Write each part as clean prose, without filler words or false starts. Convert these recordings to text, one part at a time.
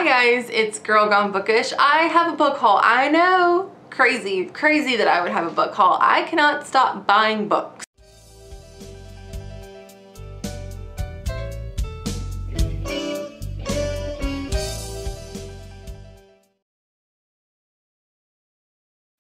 Hi guys, it's Girl Gone Bookish. I have a book haul. I know, crazy that I would have a book haul. I cannot stop buying books.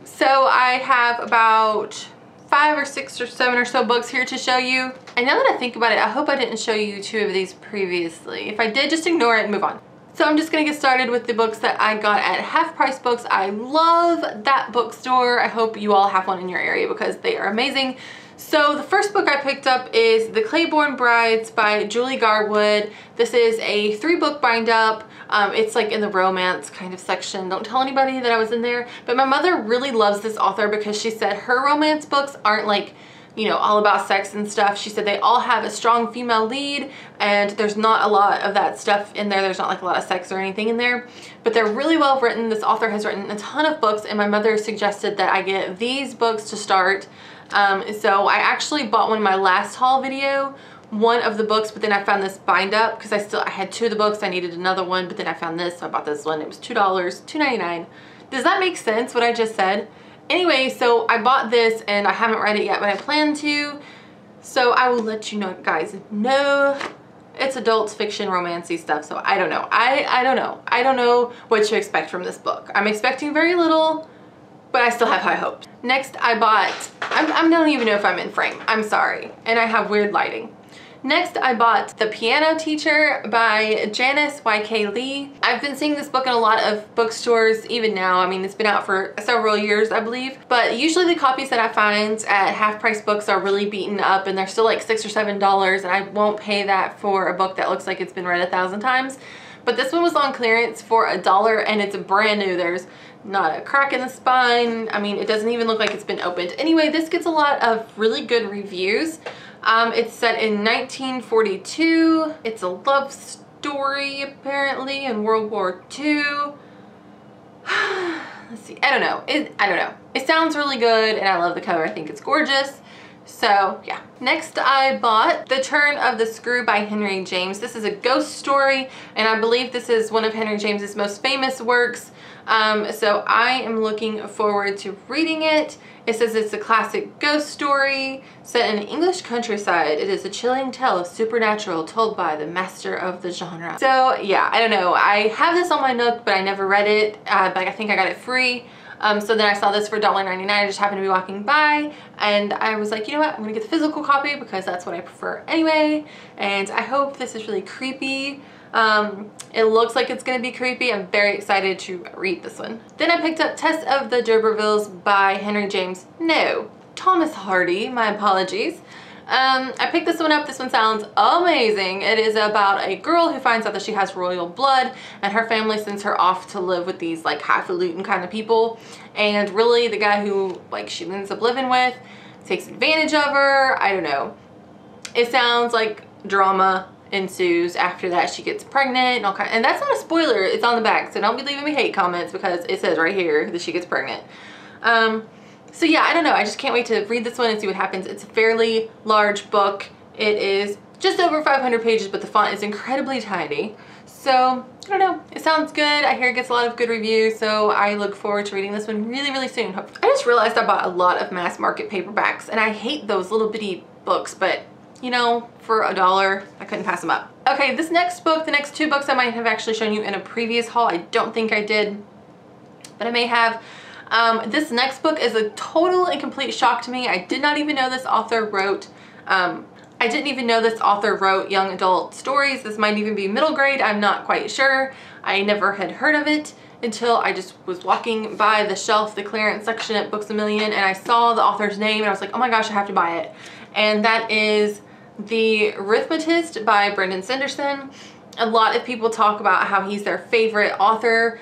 So I have about 5 or 6 or 7 or so books here to show you. And now that I think about it, I hope I didn't show you 2 of these previously. If I did, just ignore it and move on. So I'm just gonna get started with the books that I got at Half Price Books. I love that bookstore. I hope you all have one in your area because they are amazing. So the first book I picked up is The Claiborne Brides by Julie Garwood. This is a 3-book bind up. It's like in the romance kind of section. Don't tell anybody that I was in there. But my mother really loves this author because she said her romance books aren't like, you know, all about sex and stuff. She said they all have a strong female lead and there's not a lot of that stuff in there. There's not like a lot of sex or anything in there, but they're really well written. This author has written a ton of books and my mother suggested that I get these books to start. So I actually bought one in my last haul video, one of the books, but then I found this bind up because I had 2 of the books. I needed another one, but then I found this, so I bought this one. It was $2, $2.99. Does that make sense what I just said? Anyway, so I bought this and I haven't read it yet, but I plan to. So I will let you know, guys. No, it's adult fiction, romancy stuff. So I don't know. I don't know. I don't know what to expect from this book. I'm expecting very little, but I still have high hopes. Next, I bought, I don't even know if I'm in frame. I'm sorry. And I have weird lighting. Next, I bought The Piano Teacher by Janice Y.K. Lee. I've been seeing this book in a lot of bookstores even now. I mean, it's been out for several years, I believe. But usually the copies that I find at Half Price Books are really beaten up and they're still like $6 or $7 and I won't pay that for a book that looks like it's been read 1,000 times. But this one was on clearance for $1 and it's brand new. There's not a crack in the spine. I mean, it doesn't even look like it's been opened. Anyway, this gets a lot of really good reviews. It's set in 1942. It's a love story apparently in World War II. Let's see. I don't know. I don't know. It sounds really good and I love the cover. I think it's gorgeous. So yeah. Next I bought The Turn of the Screw by Henry James. This is a ghost story and I believe this is one of Henry James's most famous works. So I am looking forward to reading it. It says it's a classic ghost story set in English countryside. It is a chilling tale of supernatural told by the master of the genre. So yeah, I don't know. I have this on my Nook, but I never read it. But I think I got it free. So then I saw this for $1.99. I just happened to be walking by and I was like, you know what? I'm gonna get the physical copy because that's what I prefer anyway. And I hope this is really creepy. It looks like it's gonna be creepy. I'm very excited to read this one. Then I picked up Tess of the Durbervilles by Henry James. No, Thomas Hardy, my apologies. I picked this one up. This one sounds amazing. It is about a girl who finds out that she has royal blood and her family sends her off to live with these like highfalutin kind of people. And really the guy who like she ends up living with takes advantage of her. I don't know. It sounds like drama ensues after that. She gets pregnant and all kind, and that's not a spoiler, it's on the back, so don't be leaving me hate comments because it says right here that she gets pregnant. So yeah, I don't know, I just can't wait to read this one and see what happens. It's a fairly large book. It is just over 500 pages, but the font is incredibly tiny. So I don't know, it sounds good. I hear it gets a lot of good reviews, so I look forward to reading this one really soon. I just realized I bought a lot of mass market paperbacks and I hate those little bitty books, but you know, for $1, I couldn't pass them up. Okay, this next book, the next 2 books I might have actually shown you in a previous haul. I don't think I did, but I may have. This next book is a total and complete shock to me. I did not even know this author wrote, young adult stories. This might even be middle grade, I'm not quite sure. I never had heard of it until I just was walking by the shelf, the clearance section at Books A Million, and I saw the author's name and I was like, oh my gosh, I have to buy it. And that is The Rithmatist by Brandon Sanderson. A lot of people talk about how he's their favorite author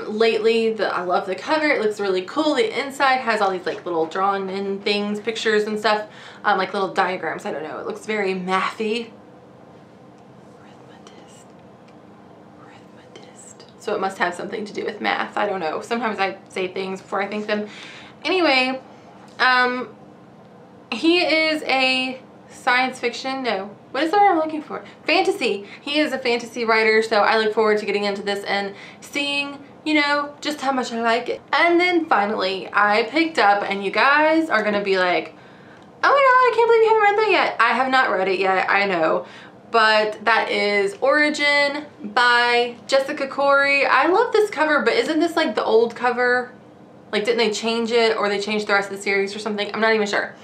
lately. I love the cover. It looks really cool. The inside has all these like little drawn in things, pictures and stuff, like little diagrams. I don't know. It looks very mathy. Rithmatist. So it must have something to do with math. I don't know. Sometimes I say things before I think them. Anyway, he is a science fiction, no. What is the word I'm looking for? Fantasy. He is a fantasy writer, so I look forward to getting into this and seeing, you know, just how much I like it. And then finally, I picked up, and you guys are gonna be like, oh my god, I can't believe you haven't read that yet. I have not read it yet, I know. But that is Origin by Jessica Corey. I love this cover, but isn't this like the old cover? Like, didn't they change it, or they changed the rest of the series or something? I'm not even sure.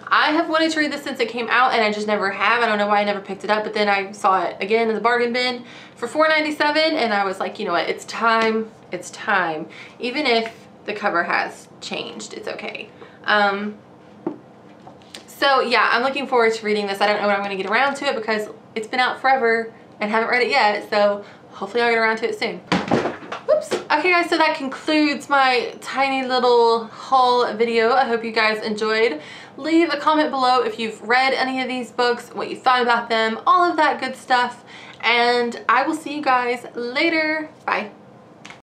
I have wanted to read this since it came out, and I just never have. I don't know why I never picked it up, but then I saw it again in the bargain bin for $4.97, and I was like, you know what, it's time. It's time. Even if the cover has changed, it's okay. So yeah, I'm looking forward to reading this. I don't know when I'm going to get around to it because it's been out forever and haven't read it yet, so hopefully I'll get around to it soon. Whoops. Okay guys, so that concludes my tiny little haul video. I hope you guys enjoyed. Leave a comment below if you've read any of these books, what you thought about them, all of that good stuff, and I will see you guys later. Bye.